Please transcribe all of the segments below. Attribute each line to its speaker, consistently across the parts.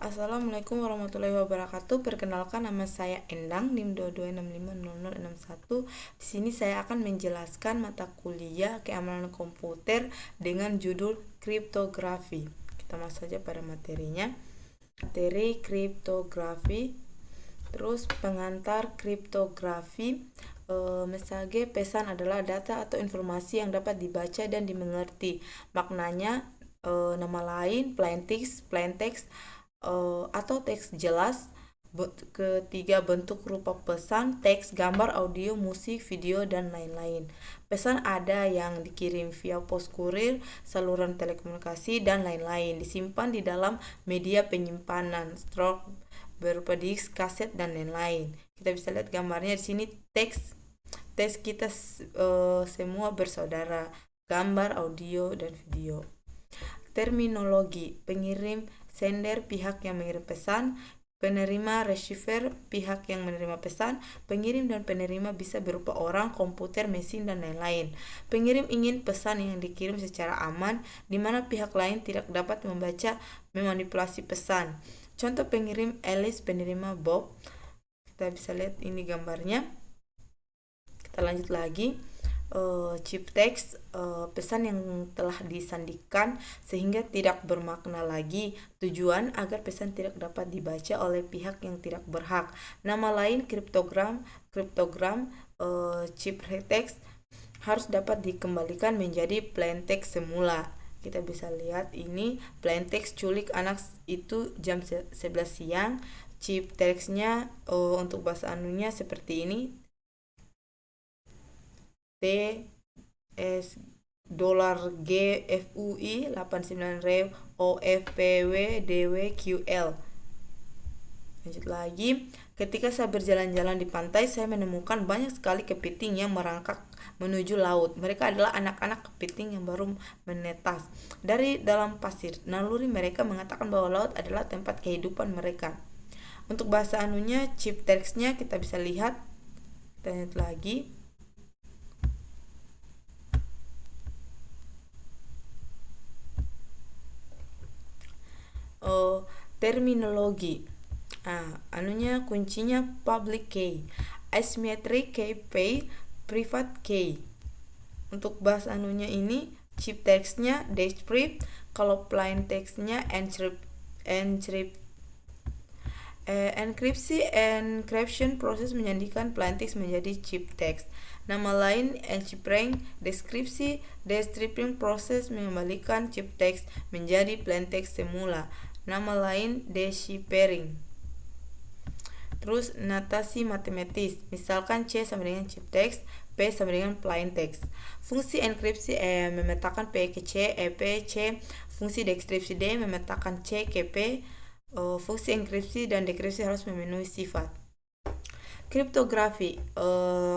Speaker 1: Assalamualaikum warahmatullahi wabarakatuh. Perkenalkan, nama saya Endang, NIM 22650061. Di sini saya akan menjelaskan mata kuliah keamanan komputer dengan judul kriptografi. Kita masuk saja pada materinya. Materi kriptografi. Terus pengantar kriptografi. Misalnya pesan adalah data atau informasi yang dapat dibaca dan dimengerti. Maknanya nama lain plain text atau teks jelas. Ketiga, bentuk rupa pesan, teks, gambar, audio, musik, video, dan lain-lain. Pesan ada yang dikirim via pos kurir, saluran telekomunikasi, dan lain-lain. Disimpan di dalam media penyimpanan, stroke berupa disk, kaset, dan lain-lain. Kita bisa lihat gambarnya di sini. Teks kita semua bersaudara, gambar, audio, dan video. Terminologi: pengirim, sender, pihak yang mengirim pesan; penerima, receiver, pihak yang menerima pesan. Pengirim dan penerima bisa berupa orang, komputer, mesin, dan lain-lain. Pengirim ingin pesan yang dikirim secara aman, di mana pihak lain tidak dapat membaca, memanipulasi pesan. Contoh pengirim Alice, penerima Bob. Kita bisa lihat ini gambarnya. Kita lanjut lagi. Chip text, pesan yang telah disandikan sehingga tidak bermakna lagi. Tujuan agar pesan tidak dapat dibaca oleh pihak yang tidak berhak. Nama lain kriptogram, chip text harus dapat dikembalikan menjadi plain text semula. Kita bisa lihat ini plain text culik anak itu jam 11 siang. Chip textnya untuk bahasa anunya seperti ini. TS dolar GFUI 89 OFPW DWQL. Lanjut lagi. Ketika saya berjalan-jalan di pantai, saya menemukan banyak sekali kepiting yang merangkak menuju laut. Mereka adalah anak-anak kepiting yang baru menetas dari dalam pasir. Naluri mereka mengatakan bahwa laut adalah tempat kehidupan mereka. Untuk bahasa anunya, chip textnya kita bisa lihat. Kita lihat lagi. Terminologi. Kuncinya public key, asymmetric key, private key. Untuk bahasa ini chip textnya decrypt, kalau plain textnya encryption proses menjadikan plain text menjadi chip text. Nama lain encrypting, decrypting proses mengembalikan chip text menjadi plain text semula. Nama lain deciphering. Terus notasi matematis, misalkan C sama dengan chip text, P sama dengan plain text. Fungsi enkripsi memetakan P ke C, P C. Fungsi dekripsi D memetakan C ke P. Fungsi enkripsi dan dekripsi harus memenuhi sifat. Kriptografi.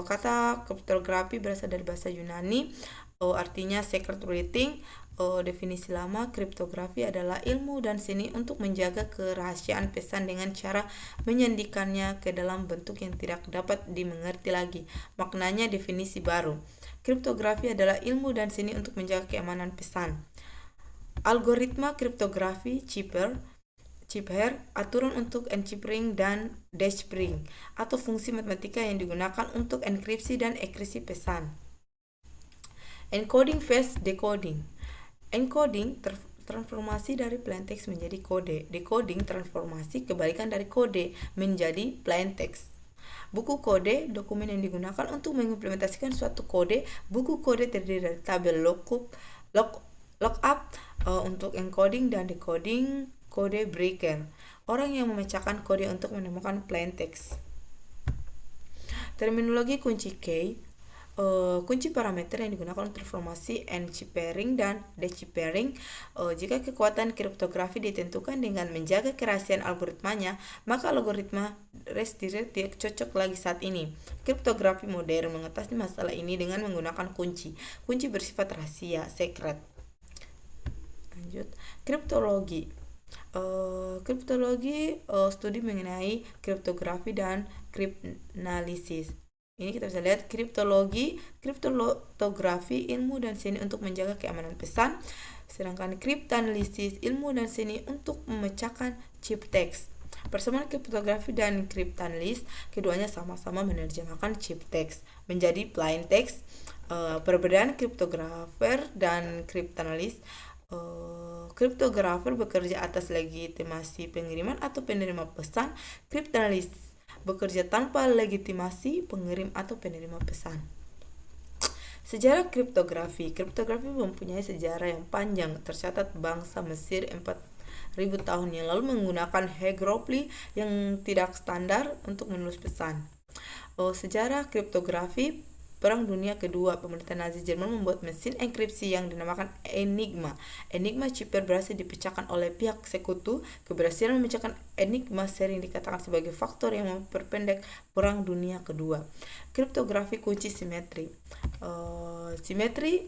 Speaker 1: Kata kriptografi berasal dari bahasa Yunani, artinya secret writing. Definisi lama, kriptografi adalah ilmu dan seni untuk menjaga kerahasiaan pesan dengan cara menyandikannya ke dalam bentuk yang tidak dapat dimengerti lagi. Maknanya definisi baru. Kriptografi adalah ilmu dan seni untuk menjaga keamanan pesan. Algoritma kriptografi, cipher, aturan untuk encrypting dan deciphering, atau fungsi matematika yang digunakan untuk enkripsi dan enkripsi pesan. Encoding phase decoding. Encoding transformasi dari plain text menjadi kode. Decoding transformasi kebalikan dari kode menjadi plain text. Buku kode, dokumen yang digunakan untuk mengimplementasikan suatu kode. Buku kode terdiri dari tabel lookup untuk encoding dan decoding kode breaker, orang yang memecahkan kode untuk menemukan plain text. Terminologi kunci key. Kunci parameter yang digunakan untuk transformasi encrypting dan deciphering. Jika kekuatan kriptografi ditentukan dengan menjaga kerahasiaan algoritmanya, maka algoritma restricted tidak cocok lagi saat ini. Kriptografi modern mengatasi masalah ini dengan menggunakan kunci. Kunci bersifat rahasia, secret. Lanjut. Kriptologi. Kriptologi studi mengenai kriptografi dan kriptanalysis. Ini kita bisa lihat kriptologi, kriptografi, ilmu dan seni untuk menjaga keamanan pesan. Sedangkan kriptanalisis, ilmu dan seni untuk memecahkan chip teks. Persamaan kriptografi dan kriptanalis, keduanya sama-sama menerjemahkan chip teks menjadi plain text. Perbedaan kriptografer dan kriptanalis, kriptografer bekerja atas legitimasi pengiriman atau penerima pesan. Kriptanalis bekerja tanpa legitimasi pengirim atau penerima pesan. Sejarah kriptografi. Kriptografi mempunyai sejarah yang panjang. Tercatat bangsa Mesir 4.000 tahun yang lalu menggunakan hieroglif yang tidak standar untuk menulis pesan. Sejarah kriptografi. Perang Dunia Kedua, pemerintah Nazi Jerman membuat mesin enkripsi yang dinamakan Enigma. Enigma Cipher berhasil dipecahkan oleh pihak sekutu. Keberhasilan memecahkan Enigma sering dikatakan sebagai faktor yang memperpendek Perang Dunia Kedua. Kriptografi kunci simetri. Simetri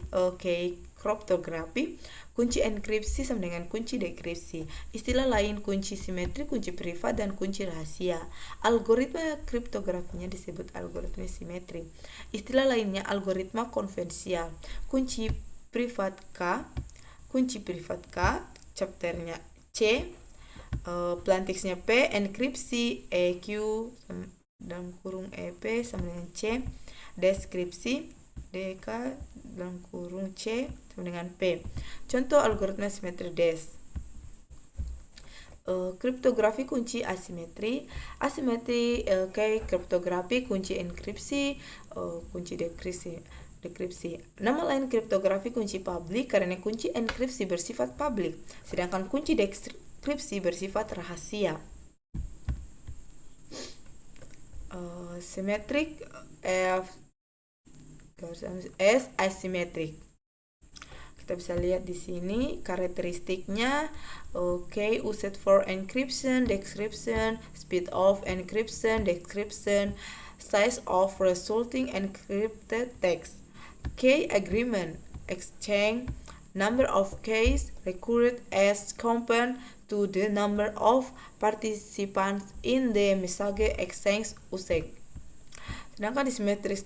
Speaker 1: kriptografi. Kunci enkripsi sama dengan kunci dekripsi. Istilah lain kunci simetri, kunci privat, dan kunci rahasia. Algoritma kriptografinya disebut algoritma simetri. Istilah lainnya algoritma konvensial. Kunci privat K, chapternya C, plaintext-nya P, enkripsi EQ dalam kurung EP sama dengan C, deskripsi DK dalam kurung C sama dengan P. Contoh algoritma simetri DES. Kriptografi kunci asimetri. Asimetri kriptografi kunci enkripsi, kunci dekripsi. Nama lain kriptografi kunci publik karena kunci enkripsi bersifat publik, sedangkan kunci dekripsi bersifat rahasia. Symmetric S asymmetric. Kita bisa lihat di sini karakteristiknya. used for encryption, decryption, speed of encryption, decryption, size of resulting encrypted text. Key agreement, exchange, number of keys recorded as compared to the number of participants in the message exchange used. Sedangkan di symmetric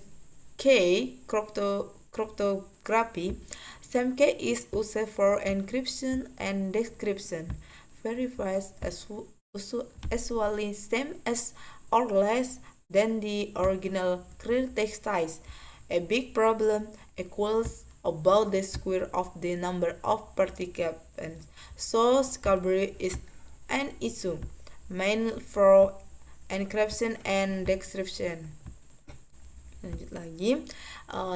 Speaker 1: key cryptography, same key is used for encryption and decryption. Verifies as usually same as or less than the original clear text size. A big problem equals about the square of the number of participants. So scalability is an issue, mainly for encryption and decryption. Lanjut lagi,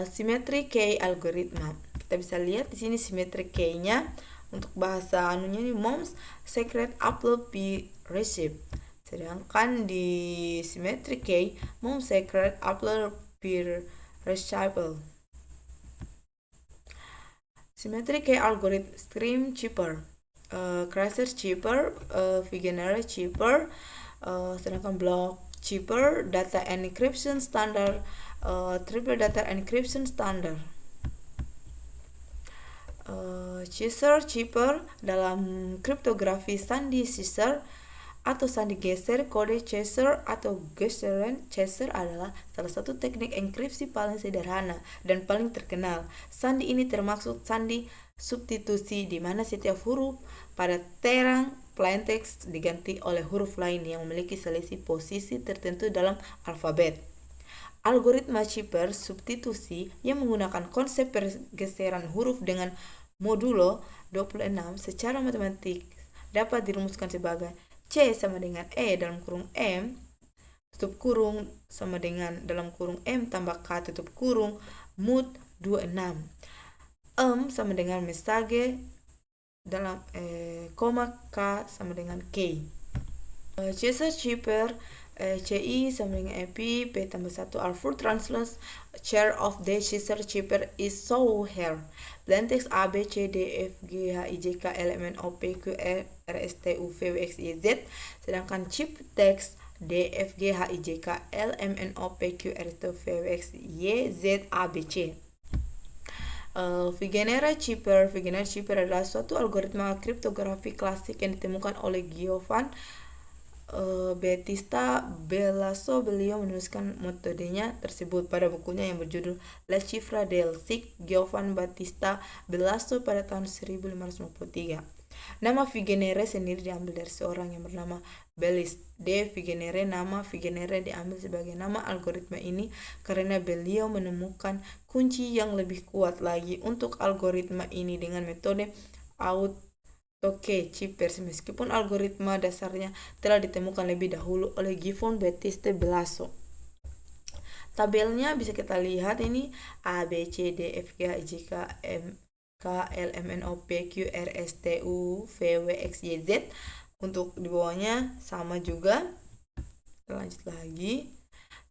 Speaker 1: symmetric key algoritma. Kita bisa lihat di sini symmetric key-nya untuk bahasa anunya nih MOMS secret upload be receive. Sedangkan di symmetric key MOMS secret upload be reachable. Symmetric key algorithm stream Cipher, Crusher Cipher, Vigenère Cipher, sedangkan block Cipher, data encryption standard, triple data encryption standard. Chaser Cipher dalam kriptografi sandi Chaser atau sandi geser. Kode chaser atau geseran chaser adalah salah satu teknik enkripsi paling sederhana dan paling terkenal. Sandi ini termasuk sandi substitusi di mana setiap huruf pada terang plaintext diganti oleh huruf lain yang memiliki selisih posisi tertentu dalam alfabet. Algoritma Cipher substitusi yang menggunakan konsep pergeseran huruf dengan modulo 26 secara matematik dapat dirumuskan sebagai C sama dengan E dalam kurung M tutup kurung sama dengan dalam kurung M tambah K tutup kurung mod 26. Sama dengan message dalam koma K sama dengan K. Chaser Cipher CI sama dengan EP P tambah 1 are full translation chair of the Chaser Cipher is so here. Plaintext A B C D F G H I J K L M N O P Q R S T U V W X Y Z. Sedangkan chip text D F G H I J K L M N O P Q R S T U V W X Y Z A B C. Vigenère Cipher. Vigenère Cipher adalah suatu algoritma kriptografi klasik yang ditemukan oleh Giovanni Battista Belaso, beliau menuliskan metodenya tersebut pada bukunya yang berjudul La Cifra del Sig Giovan Battista Belaso pada tahun 1553. Nama Vigenere sendiri diambil dari seorang yang bernama Belis de Vigenere. Nama Vigenere diambil sebagai nama algoritma ini karena beliau menemukan kunci yang lebih kuat lagi untuk algoritma ini dengan metode Autoke-Chippers, meskipun algoritma dasarnya telah ditemukan lebih dahulu oleh Gibbon Battista Belaso. Tabelnya bisa kita lihat ini A, B, C, D, F, G, H, I, J, K, M, K, L, M, N, O, P, Q, R, S, T, U, V, W, X, Y, Z. Untuk di bawahnya sama juga. Kita lanjut lagi.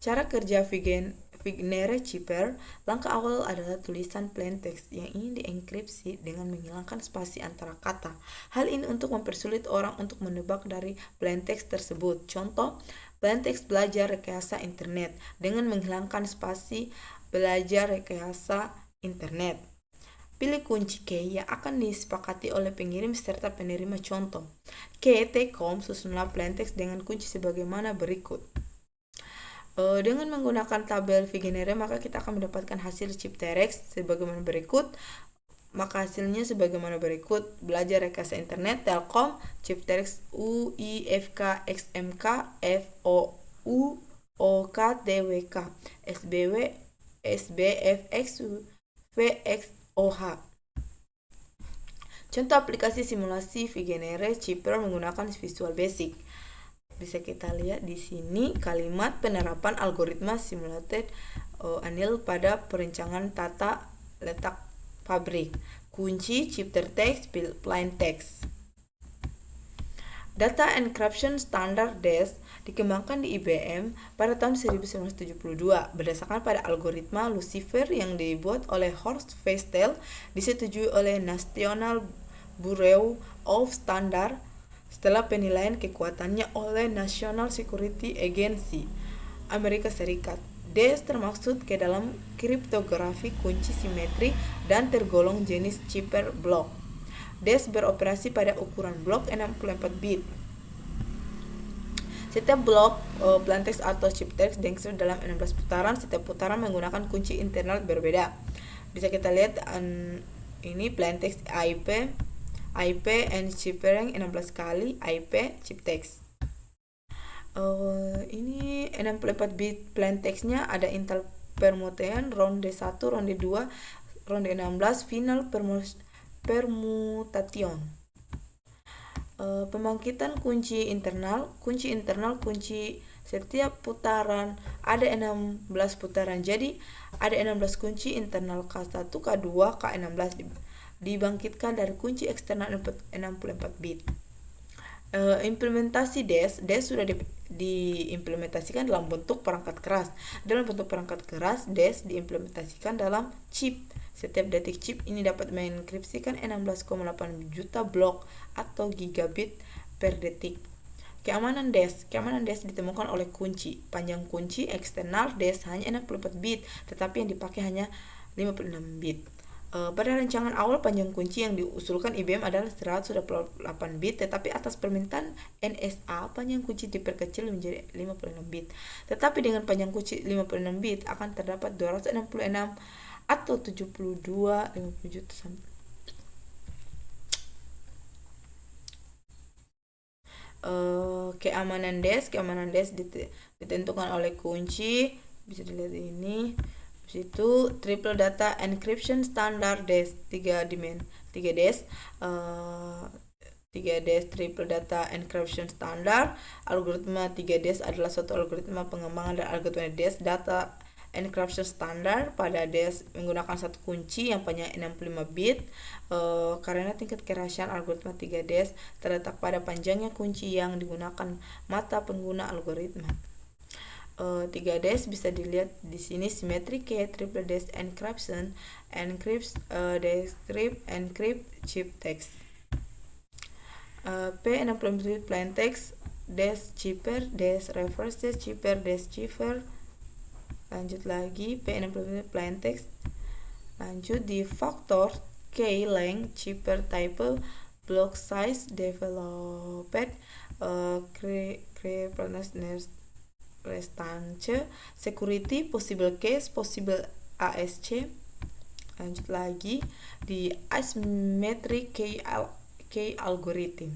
Speaker 1: Cara kerja Vigenere Chipper. Langkah awal adalah tulisan plain text yang ingin dienkripsi dengan menghilangkan spasi antara kata. Hal ini untuk mempersulit orang untuk menebak dari plain text tersebut. Contoh, plain text belajar rekayasa internet dengan menghilangkan spasi belajar rekayasa internet. Pilih kunci key yang akan disepakati oleh pengirim serta penerima. Contoh, key T-com susunlah plain text dengan kunci sebagaimana berikut. Dengan menggunakan tabel Vigenere, maka kita akan mendapatkan hasil chiptext sebagaimana berikut. Maka hasilnya sebagaimana berikut: belajar rekayasa internet, Telkom, chiptext UIFK XMK FOU OK TWK SBW SBFX VXOH. Contoh aplikasi simulasi Vigenere Chipper menggunakan Visual Basic. Bisa kita lihat di sini kalimat penerapan algoritma simulated anil pada perencanaan tata letak pabrik. Kunci chipter text plain text. Data encryption standard DES dikembangkan di IBM pada tahun 1972 berdasarkan pada algoritma Lucifer yang dibuat oleh Horst Feistel, disetujui oleh National Bureau of Standards setelah penilaian kekuatannya oleh National Security Agency Amerika Serikat. DES termasuk ke dalam kriptografi kunci simetri dan tergolong jenis chipper block. DES beroperasi pada ukuran blok 64 bit. Setiap blok plaintext atau chiptext diinsert dalam 16 putaran. Setiap putaran menggunakan kunci internal berbeda. Bisa kita lihat ini plaintext IP and chippering 16 kali IP chiptext. Ini 64 bit plaintextnya ada Intel permutation, ronde 1, ronde 2, ronde 16, final permutation. Pembangkitan kunci internal setiap putaran ada 16 putaran. Jadi ada 16 kunci internal K1, K2, K16 dibangkitkan dari kunci eksternal 64 bit. Implementasi DES sudah diimplementasikan dalam bentuk perangkat keras. Dalam bentuk perangkat keras, DES diimplementasikan dalam chip. Setiap detik chip ini dapat mengenkripsikan 16,8 juta blok atau gigabit per detik. Keamanan DES ditemukan oleh kunci. Panjang kunci eksternal DES hanya 64 bit, tetapi yang dipakai hanya 56 bit. Pada rancangan awal panjang kunci yang diusulkan IBM adalah 128 bit, tetapi atas permintaan NSA panjang kunci diperkecil menjadi 56 bit. Tetapi dengan panjang kunci 56 bit akan terdapat 266 atau 50 juta sampai keamanan DES ditentukan oleh kunci. Bisa dilihat ini. Itu triple data encryption standard DES 3 DES triple data encryption standard. Algoritma 3 DES adalah suatu algoritma pengembangan dari algoritma DES data encryption standard. Pada DES menggunakan satu kunci yang panjang 65 bit. Karena tingkat kerahasiaan algoritma 3 DES terletak pada panjangnya kunci yang digunakan mata pengguna algoritma. 3 DES bisa dilihat di sini symmetric key, triple DES encryption, encrypt chip text. P60 plain text, DES chipper, DES reverse chipper, DES chipper. Lanjut lagi P60 plain text. Lanjut di factor key length chipper type block size developed restance, security, possible case, possible ASC. Lanjut lagi di asymmetric key algorithm.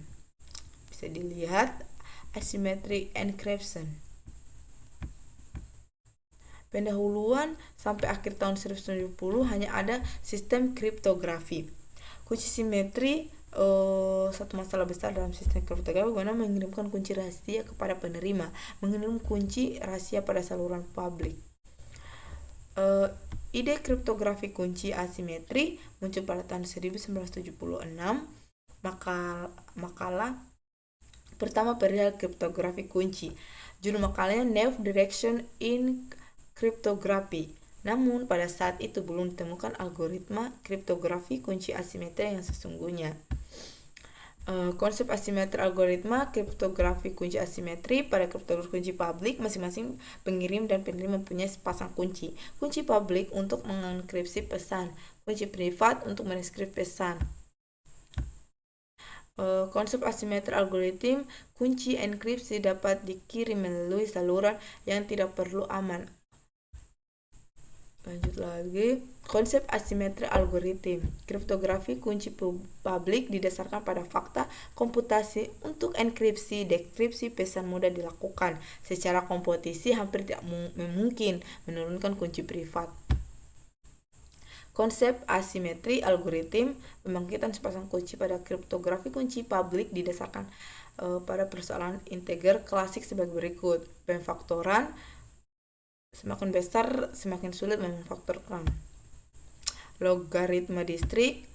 Speaker 1: Bisa dilihat asymmetric encryption. Pendahuluan sampai akhir tahun 1970 hanya ada sistem kriptografi. Kunci simetri satu masalah besar dalam sistem kriptografi karena mengirimkan kunci rahasia kepada penerima, mengirim kunci rahasia pada saluran publik. Ide kriptografi kunci asimetri muncul pada tahun 1976. Makalah pertama perihal kriptografi kunci. Judul makalahnya New Direction in Cryptography. Namun pada saat itu belum ditemukan algoritma kriptografi kunci asimetri yang sesungguhnya. Konsep asimetri algoritma kriptografi kunci asimetri. Pada kriptografi kunci publik, masing-masing pengirim dan penerima mempunyai sepasang kunci. Kunci publik untuk mengenkripsi pesan, kunci privat untuk menenkripsi pesan. Konsep asimetri algoritma kunci enkripsi dapat dikirim melalui saluran yang tidak perlu aman. Lanjut lagi, konsep asimetri algoritma kriptografi kunci publik didasarkan pada fakta komputasi. Untuk enkripsi, dekripsi pesan mudah dilakukan. Secara komputasi hampir tidak mungkin menurunkan kunci privat. Konsep asimetri algoritma pembangkitan sepasang kunci pada kriptografi kunci publik didasarkan pada persoalan integer klasik sebagai berikut. Pemfaktoran semakin besar semakin sulit memfaktorkan. Logaritma distrik,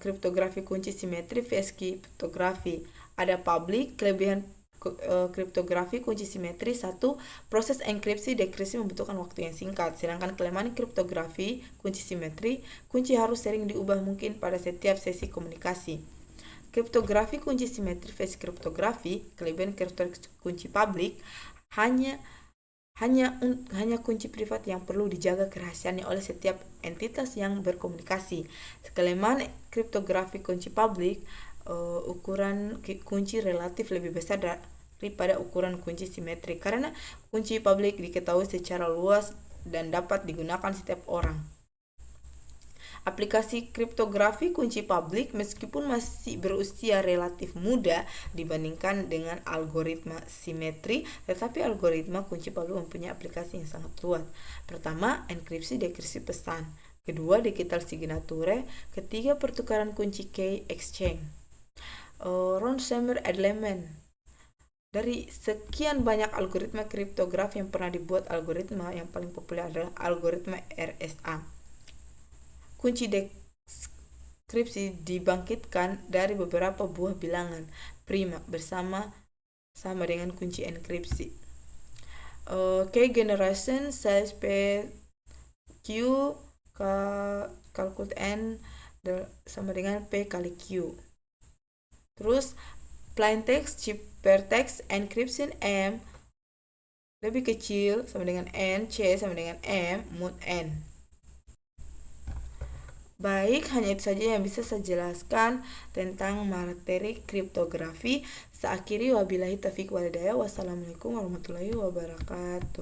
Speaker 1: kriptografi kunci simetri vs kriptografi. Ada publik, kelebihan kriptografi kunci simetri. 1. Proses enkripsi dekripsi membutuhkan waktu yang singkat. Sedangkan kelemahan kriptografi kunci simetri, kunci harus sering diubah mungkin pada setiap sesi komunikasi. Kriptografi kunci simetri vs kriptografi, kelebihan kriptografi kunci publik hanya kunci privat yang perlu dijaga kerahasiaannya oleh setiap entitas yang berkomunikasi. Kelemahan kriptografi kunci publik, ukuran kunci relatif lebih besar daripada ukuran kunci simetri karena kunci publik diketahui secara luas dan dapat digunakan setiap orang. Aplikasi kriptografi kunci publik meskipun masih berusia relatif muda dibandingkan dengan algoritma simetri, tetapi algoritma kunci publik mempunyai aplikasi yang sangat luas. Pertama, enkripsi dekripsi pesan. Kedua, digital signature. Ketiga, pertukaran kunci key exchange. Ransomware element. Dari sekian banyak algoritma kriptografi yang pernah dibuat, algoritma yang paling populer adalah algoritma RSA. Kunci dekripsi dibangkitkan dari beberapa buah bilangan prima sama dengan kunci enkripsi. Key generation size P Q calculate N sama dengan P kali Q. Terus plain text, ciphertext, encryption M lebih kecil sama dengan N, C sama dengan M, mod N. Baik, hanya itu saja yang bisa saya jelaskan tentang materi kriptografi. Saya akhiri, wabillahi taufiq wal hidayah. Wassalamualaikum warahmatullahi wabarakatuh.